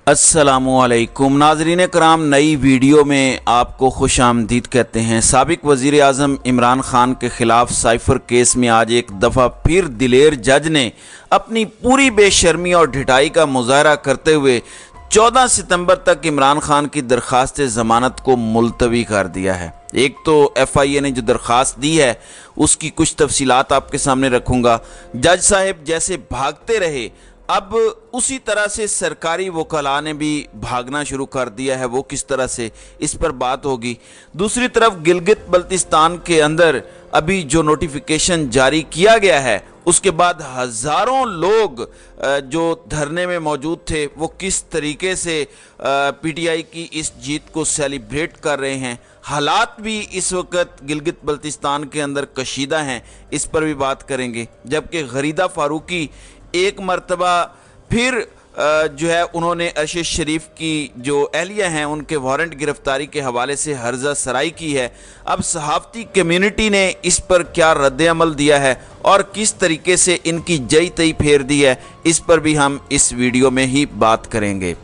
अस्सलामुअलैकुम नाज़रीन कराम, नई वीडियो में आपको खुश आमदीद कहते हैं। साबिक वज़ीर आज़म इमरान खान के ख़िलाफ़ साइफ़र केस में आज एक दफ़ा फिर दिलेर जज ने अपनी पूरी बेशर्मी और ढिठाई का मुज़ाहरा करते हुए 14 सितंबर तक इमरान खान की दरख्वास्त ज़मानत को मुलतवी कर दिया है। एक तो FIA ने जो दरख्वास्त दी है उसकी कुछ तफसीलात आपके सामने रखूँगा। जज साहब जैसे भागते रहे, अब उसी तरह से सरकारी वकला ने भी भागना शुरू कर दिया है। वो किस तरह से, इस पर बात होगी। दूसरी तरफ गिलगित बल्तिस्तान के अंदर अभी जो नोटिफिकेशन जारी किया गया है उसके बाद हज़ारों लोग जो धरने में मौजूद थे वो किस तरीके से PTI की इस जीत को सेलिब्रेट कर रहे हैं। हालात भी इस वक्त गिलगित बल्तिस्तान के अंदर कशीदा हैं, इस पर भी बात करेंगे। जबकि गरीदा फारूकी एक मरतबा फिर जो है उन्होंने अरशद शरीफ की जो अहलिया हैं उनके वारंट गिरफ्तारी के हवाले से हर्जा सराई की है। अब सहाफ़ती कम्युनिटी ने इस पर क्या रद्द-ए-अमल दिया है और किस तरीके से इनकी जई तई फेर दी है, इस पर भी हम इस वीडियो में ही बात करेंगे।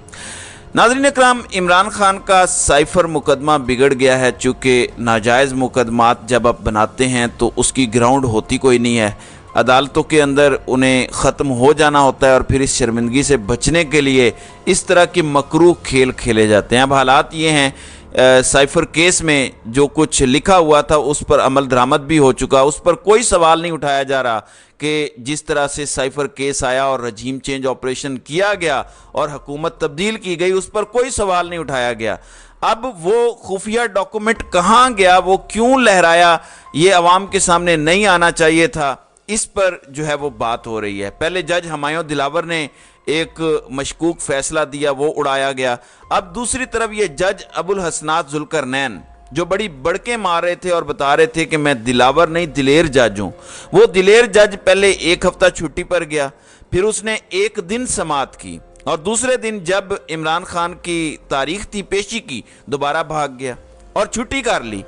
नाज़रीन इकराम, इमरान खान का साइफ़र मुकदमा बिगड़ गया है। चूँकि नाजायज़ मुकदमात जब आप बनाते हैं तो उसकी ग्राउंड होती कोई नहीं है, अदालतों के अंदर उन्हें ख़त्म हो जाना होता है और फिर इस शर्मिंदगी से बचने के लिए इस तरह के मकरूह खेल खेले जाते हैं। अब हालात ये हैं, साइफ़र केस में जो कुछ लिखा हुआ था उस पर अमल दरामद भी हो चुका, उस पर कोई सवाल नहीं उठाया जा रहा कि जिस तरह से साइफ़र केस आया और रजीम चेंज ऑपरेशन किया गया और हुकूमत तब्दील की गई, उस पर कोई सवाल नहीं उठाया गया। अब वो खुफिया डॉक्यूमेंट कहाँ गया, वो क्यों लहराया, ये अवाम के सामने नहीं आना चाहिए था, इस पर जो है वो बात हो रही है। पहले जज हुमायूं दिलावर ने एक मशकूक फैसला दिया, वो उड़ाया गया। अब दूसरी तरफ ये जज अबुल हसनात जुल्करनैन जो बड़ी बड़के मार रहे थे और बता रहे थे कि मैं दिलावर नहीं दिलेर जज हूँ, वो दिलेर जज पहले एक हफ्ता छुट्टी पर गया, फिर उसने एक दिन समाअत की और दूसरे दिन जब इमरान खान की तारीख थी पेशी की, दोबारा भाग गया और छुट्टी कर ली।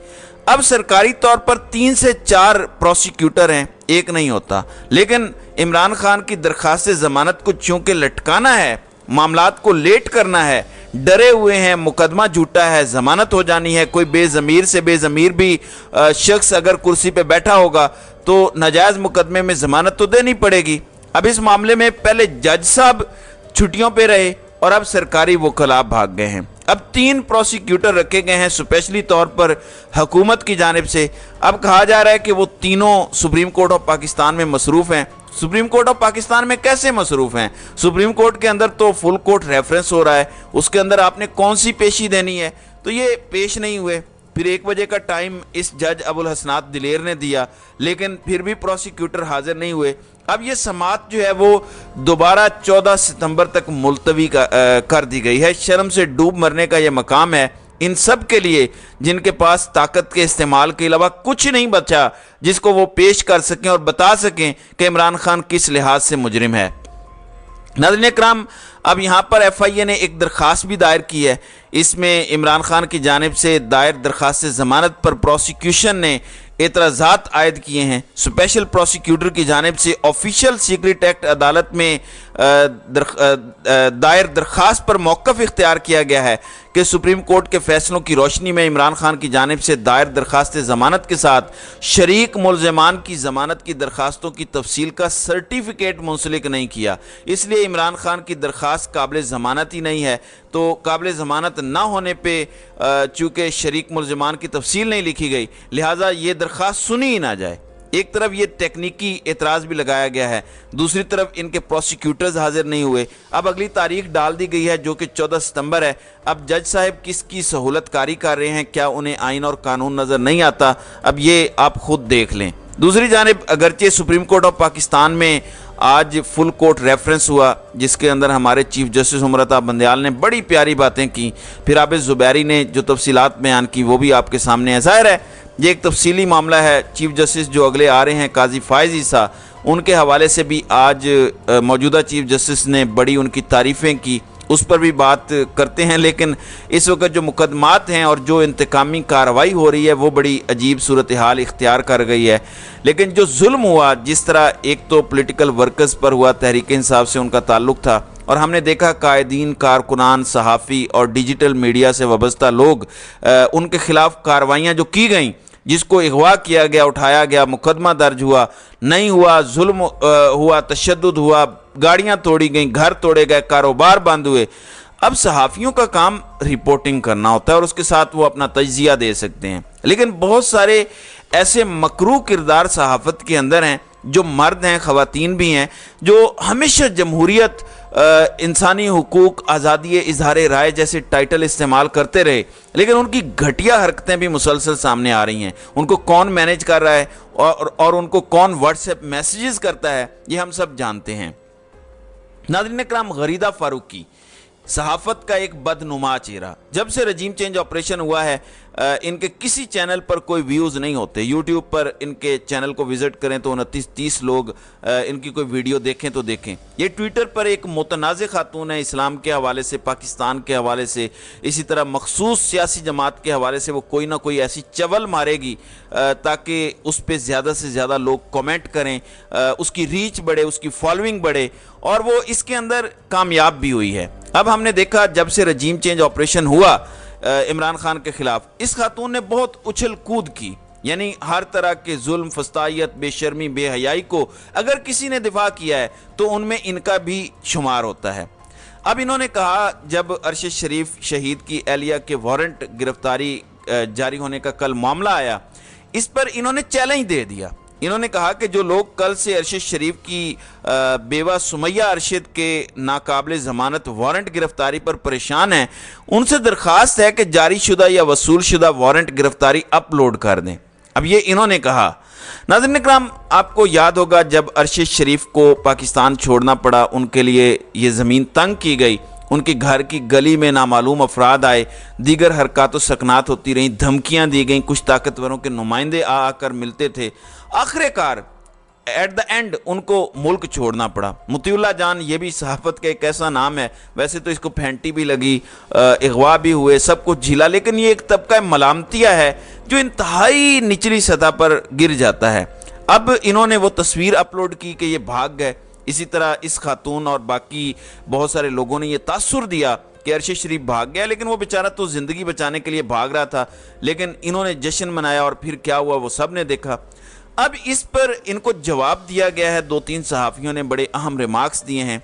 अब सरकारी तौर पर 3 से 4 प्रोसिक्यूटर हैं, एक नहीं होता। लेकिन इमरान खान की दरख्वास्त ज़मानत को चूँकि लटकाना है, मामलात को लेट करना है, डरे हुए हैं, मुकदमा झूठा है, ज़मानत हो जानी है। कोई बेज़मीर से बेज़मीर भी शख्स अगर कुर्सी पे बैठा होगा तो नाजायज़ मुकदमे में ज़मानत तो देनी पड़ेगी। अब इस मामले में पहले जज साहब छुट्टियों पे रहे और अब सरकारी वकला भाग गए हैं। अब 3 प्रोसिक्यूटर रखे गए हैं स्पेशली तौर पर हुकूमत की जानिब से। अब कहा जा रहा है कि वो तीनों सुप्रीम कोर्ट ऑफ पाकिस्तान में मसरूफ़ हैं। सुप्रीम कोर्ट ऑफ पाकिस्तान में कैसे मसरूफ़ हैं? सुप्रीम कोर्ट के अंदर तो फुल कोर्ट रेफरेंस हो रहा है, उसके अंदर आपने कौन सी पेशी देनी है, तो ये पेश नहीं हुए। फिर 1 बजे का टाइम इस जज अबुल हसनात दिलेर ने दिया, लेकिन फिर भी प्रोसिक्यूटर हाजिर नहीं हुए। अब ये समाअत जो है वो दोबारा 14 सितंबर तक मुलतवी कर दी गई है। शर्म से डूब मरने का ये मकाम है इन सब के लिए जिनके पास ताकत के इस्तेमाल के अलावा कुछ नहीं बचा जिसको वो पेश कर सकें और बता सकें कि इमरान खान किस लिहाज से मुजरिम है। नाज़रीन इकराम, अब यहाँ पर FIA ने एक दरख्वास्त भी दायर की है। इसमें इमरान खान की जानिब से दायर दरख्वास्त ज़मानत पर प्रोसिक्यूशन ने एतराज़ात आयद किए हैं। स्पेशल प्रोसिक्यूटर की जानिब से ऑफिशियल सीक्रेट एक्ट अदालत में दायर दरख्वास्त पर मौक़िफ़ इख्तियार किया गया है कि सुप्रीम कोर्ट के फैसलों की रोशनी में इमरान खान की जानिब से दायर दरख्वास्त ज़मानत के साथ शरीक मुल्ज़मान की ज़मानत की दरख्वास्तों की तफसील का सर्टिफिकेट मुंसलिक नहीं किया, इसलिए इमरान खान की दरख्वास्त काबिल ज़मानत ही नहीं है। तो काबिल ज़मानत ना होने पर चूँकि शरीक मुल्ज़मान की तफसील नहीं लिखी गई, लिहाजा ये दरख्वास्त सुनी ही ना जाए। एक तरफ ये टेक्निकी एतराज़ भी लगाया गया है, दूसरी तरफ इनके प्रोसिक्यूटर्स हाजिर नहीं हुए। अब अगली तारीख डाल दी गई है जो कि 14 सितंबर है। अब जज साहब किसकी सहूलत कारी कर रहे हैं, क्या उन्हें आइन और कानून नज़र नहीं आता? अब ये आप खुद देख लें। दूसरी जानिब अगरचे सुप्रीम कोर्ट ऑफ पाकिस्तान में आज फुल कोर्ट रेफरेंस हुआ जिसके अंदर हमारे चीफ जस्टिस उमर अता बंदयाल ने बड़ी प्यारी बातें की, फिर आबिद ज़ुबैरी ने जो तफसीलात बयान की वो भी आपके सामने है। ज़ाहिर है ये एक तफसीली मामला है। चीफ जस्टिस जो अगले आ रहे हैं काजी फ़ाइज़ ईसा, उनके हवाले से भी आज मौजूदा चीफ जस्टिस ने बड़ी उनकी तारीफ़ें की, उस पर भी बात करते हैं। लेकिन इस वक्त जो मुकदमात हैं और जो इंतकामी कार्रवाई हो रही है वो बड़ी अजीब सूरत हाल इख्तियार कर गई है। लेकिन जो जुल्म हुआ, जिस तरह एक तो पॉलिटिकल वर्कर्स पर हुआ, तहरीक इंसाफ से उनका ताल्लुक़ था, اور ہم نے دیکھا قائدین، کارکنان، صحافی اور ڈیجیٹل میڈیا سے وابستہ لوگ ان کے خلاف کارروائیاں جو کی گئیں، جس کو اغوا کیا گیا، اٹھایا گیا، مقدمہ درج ہوا، نہیں ہوا، ظلم ہوا، تشدد ہوا، گاڑیاں توڑی گئیں، گھر توڑے گئے، کاروبار بند ہوئے۔ اب صحافیوں کا کام رپورٹنگ کرنا ہوتا ہے اور اس کے ساتھ وہ اپنا تجزیہ دے سکتے ہیں، لیکن بہت سارے ایسے مکروہ کردار صحافت کے اندر ہیں، جو مرد ہیں، خواتین بھی ہیں، جو ہمیشہ جمہوریت، انسانی حقوق، آزادی اظہار رائے جیسے ٹائٹل استعمال کرتے رہے، لیکن ان کی گھٹیا حرکتیں بھی مسلسل سامنے آ رہی ہیں۔ ان کو کون مینیج کر رہا ہے اور ان کو کون واٹس ایپ میسیجز کرتا ہے، یہ ہم سب جانتے ہیں۔ ناظرین کرام، غریدہ فاروقی صحافت کا ایک بدنما چہرہ، جب سے رجیم چینج آپریشن ہوا ہے ان کے کسی چینل پر کوئی ویوز نہیں ہوتے۔ یوٹیوب پر ان کے چینل کو وزٹ کریں تو 29-30 لوگ ان کی کوئی ویڈیو دیکھیں تو دیکھیں۔ یہ ٹویٹر پر ایک متنازع خاتون ہے، اسلام کے حوالے سے، پاکستان کے حوالے سے، اسی طرح مخصوص سیاسی جماعت کے حوالے سے وہ کوئی نہ کوئی ایسی چول مارے گی تاکہ اس پہ زیادہ سے زیادہ لوگ کمنٹ کریں، اس کی ریچ بڑھے، اس کی فالوئنگ بڑھے، اور وہ اس کے اندر کامیاب بھی ہوئی ہے۔ اب ہم نے دیکھا جب سے رجیم چینج آپریشن ہوا عمران خان کے خلاف، اس خاتون نے بہت اچھل کود کی، یعنی ہر طرح کے ظلم، فسطائیت، بے شرمی، بے حیائی کو اگر کسی نے دفاع کیا ہے تو ان میں ان کا بھی شمار ہوتا ہے۔ اب انہوں نے کہا، جب ارشد شریف شہید کی اہلیہ کے وارنٹ گرفتاری جاری ہونے کا کل معاملہ آیا، اس پر انہوں نے چیلنج دے دیا۔ انہوں نے کہا کہ جو لوگ کل سے ارشد شریف کی بیوہ سمیہ ارشد کے ناقابل ضمانت وارنٹ گرفتاری پر پریشان ہیں، ان سے درخواست ہے کہ جاری شدہ یا وصول شدہ وارنٹ گرفتاری اپلوڈ کر دیں۔ اب یہ انہوں نے کہا۔ ناظرین کرام، آپ کو یاد ہوگا جب ارشد شریف کو پاکستان چھوڑنا پڑا، ان کے لیے یہ زمین تنگ کی گئی، ان کے گھر کی گلی میں نامعلوم افراد آئے، دیگر حرکات و سکنات ہوتی رہیں، دھمکیاں دی گئیں، کچھ طاقتوروں کے نمائندے آ کر ملتے تھے، آخر کار ایٹ دا اینڈ ان کو ملک چھوڑنا پڑا۔ مطیع اللہ جان، یہ بھی صحافت کا ایک ایسا نام ہے، ویسے تو اس کو پھینٹی بھی لگی، اغوا بھی ہوئے، سب کچھ جھیلا، لیکن یہ ایک طبقہ ملامتیہ ہے جو انتہائی نچلی سطح پر گر جاتا ہے۔ اب انہوں نے وہ تصویر اپلوڈ کی کہ یہ بھاگ گئے۔ اسی طرح اس خاتون اور باقی بہت سارے لوگوں نے یہ تاثر دیا کہ ارشد شریف بھاگ گیا، لیکن وہ بیچارہ تو زندگی بچانے کے لیے بھاگ رہا تھا، لیکن انہوں نے جشن منایا اور پھر کیا ہوا وہ سب نے دیکھا۔ اب اس پر ان کو جواب دیا گیا ہے، 2-3 صحافیوں نے بڑے اہم ریمارکس دیے ہیں۔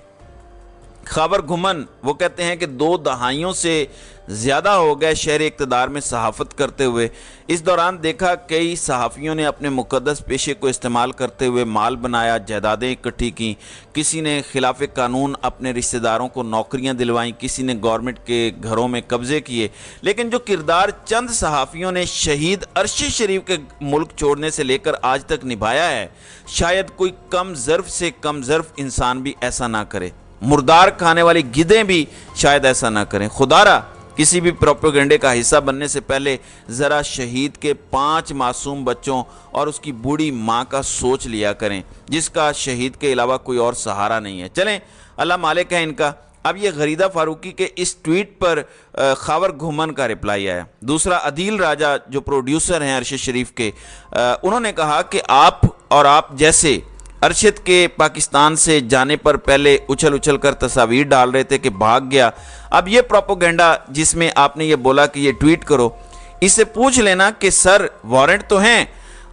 خاور گھمن وہ کہتے ہیں کہ 2 دہائیوں سے زیادہ ہو گئے شہر اقتدار میں صحافت کرتے ہوئے، اس دوران دیکھا کئی صحافیوں نے اپنے مقدس پیشے کو استعمال کرتے ہوئے مال بنایا، جائیدادیں اکٹھی کیں، کسی نے خلاف قانون اپنے رشتہ داروں کو نوکریاں دلوائیں، کسی نے گورنمنٹ کے گھروں میں قبضے کیے، لیکن جو کردار چند صحافیوں نے شہید ارشد شریف کے ملک چھوڑنے سے لے کر آج تک نبھایا ہے، شاید کوئی کم ظرف سے کم ظرف انسان بھی ایسا نہ کرے، مردار کھانے والی گدھیں بھی شاید ایسا نہ کریں۔ خدا را کسی بھی پروپیگنڈے کا حصہ بننے سے پہلے ذرا شہید کے 5 معصوم بچوں اور اس کی بوڑھی ماں کا سوچ لیا کریں، جس کا شہید کے علاوہ کوئی اور سہارا نہیں ہے۔ چلیں، اللہ مالک ہے ان کا۔ اب یہ غریدہ فاروقی کے اس ٹویٹ پر خاور گھومن کا رپلائی آیا۔ دوسرا، عدیل راجہ جو پروڈیوسر ہیں ارشد شریف کے، انہوں نے کہا کہ آپ اور آپ جیسے ارشد کے پاکستان سے جانے پر پہلے اچھل اچھل کر تصاویر ڈال رہے تھے کہ بھاگ گیا۔ اب یہ پروپیگنڈا جس میں آپ نے یہ بولا کہ یہ ٹویٹ کرو، اس سے پوچھ لینا کہ سر وارنٹ تو ہیں،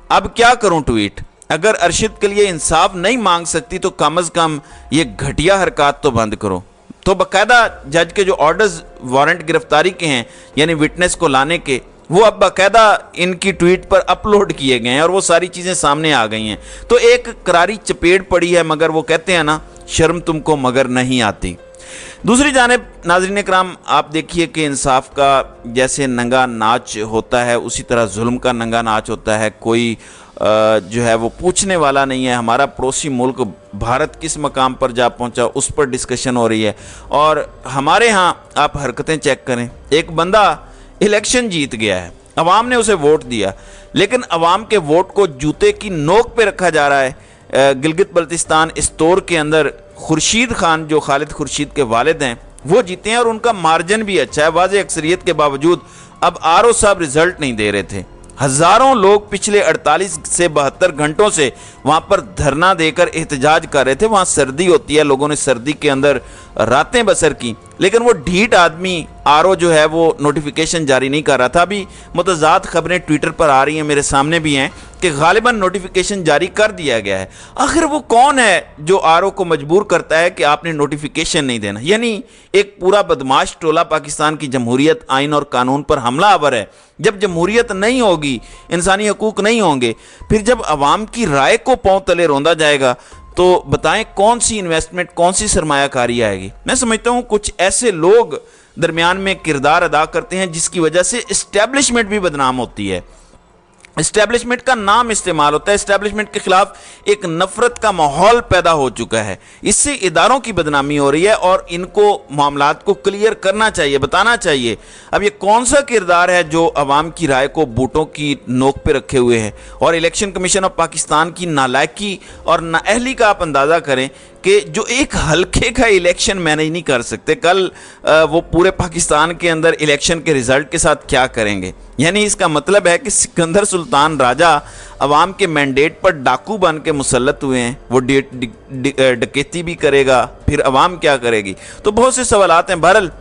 اب کیا کروں ٹویٹ؟ اگر ارشد کے لیے انصاف نہیں مانگ سکتی تو کم از کم یہ گھٹیا حرکات تو بند کرو۔ تو باقاعدہ جج کے جو آرڈرز وارنٹ گرفتاری کے ہیں، یعنی وٹنس کو لانے کے، وہ اب باقاعدہ ان کی ٹویٹ پر اپلوڈ کیے گئے ہیں اور وہ ساری چیزیں سامنے آ گئی ہیں۔ تو ایک کراری چپیٹ پڑی ہے، مگر وہ کہتے ہیں نا، شرم تم کو مگر نہیں آتی۔ دوسری جانب ناظرین کرام، آپ دیکھیے کہ انصاف کا جیسے ننگا ناچ ہوتا ہے، اسی طرح ظلم کا ننگا ناچ ہوتا ہے۔ کوئی جو ہے وہ پوچھنے والا نہیں ہے۔ ہمارا پڑوسی ملک بھارت کس مقام پر جا پہنچا، اس پر ڈسکشن ہو رہی ہے، اور ہمارے ہاں آپ حرکتیں چیک کریں۔ ایک بندہ الیکشن جیت گیا ہے، عوام نے اسے ووٹ دیا، لیکن عوام کے ووٹ کو جوتے کی نوک پہ رکھا جا رہا ہے۔ گلگت بلتستان استور کے اندر خورشید خان جو خالد خورشید کے والد ہیں وہ جیتے ہیں، اور ان کا مارجن بھی اچھا ہے، واضح اکثریت کے باوجود۔ اب RO صاحب رزلٹ نہیں دے رہے تھے، ہزاروں لوگ پچھلے 48 سے 72 گھنٹوں سے वहाँ पर धरना देकर एहतजाज कर रहे थे। वहाँ सर्दी होती है, लोगों ने सर्दी के अंदर रातें बसर की, लेकिन वो ढीठ आदमी आरओ जो है वो नोटिफिकेशन जारी नहीं कर रहा था। अभी मुतज़ाद खबरें ट्विटर पर आ रही हैं, मेरे सामने भी हैं, कि गालिबन नोटिफिकेशन जारी कर दिया गया है। आखिर वो कौन है जो आरओ को मजबूर करता है कि आपने नोटिफिकेशन नहीं देना? यानी एक पूरा बदमाश टोला पाकिस्तान की जमहूरियत, आइन और कानून पर हमला आवर है। जब जमहूरियत नहीं होगी, इंसानी हकूक नहीं होंगे, फिर जब अवाम की राय को पांव तले रौंदा जाएगा, तो बताएं कौन सी इन्वेस्टमेंट, कौन सी सरमायाकारी आएगी? मैं समझता हूं कुछ ऐसे लोग दरमियान में किरदार अदा करते हैं जिसकी वजह से इस्टेब्लिशमेंट भी बदनाम होती है। इस्टेब्लिशमेंट का नाम इस्तेमाल होता है, इस्टेब्लिशमेंट के खिलाफ एक नफरत का माहौल पैदा हो चुका है। इससे इदारों की बदनामी हो रही है और इनको मामलात को क्लियर करना चाहिए, बताना चाहिए। अब ये कौन सा किरदार है जो अवाम की राय को बूटों की नोक पे रखे हुए है? और इलेक्शन कमीशन ऑफ पाकिस्तान की नालायकी और नाअहली का आप अंदाज़ा करें कि जो एक हल्के का इलेक्शन मैनेज नहीं कर सकते, कल वो पूरे पाकिस्तान के अंदर इलेक्शन के रिजल्ट के साथ क्या करेंगे? यानी इसका मतलब है कि सिकंदर सुल्तान राजा अवाम के मैंडेट पर डाकू बन के मुसल्लत हुए हैं। वो डकैती भी करेगा, फिर अवाम क्या करेगी? तो बहुत से सवालात हैं। बहरहाल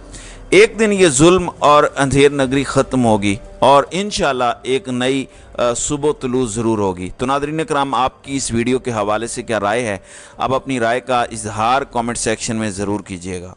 एक दिन ये जुल्म और अंधेर नगरी ख़त्म होगी और इंशाल्लाह एक नई सुबह तुलू ज़रूर होगी। तो नाज़रीन कराम, आपकी इस वीडियो के हवाले से क्या राय है? आप अपनी राय का इजहार कमेंट सेक्शन में ज़रूर कीजिएगा।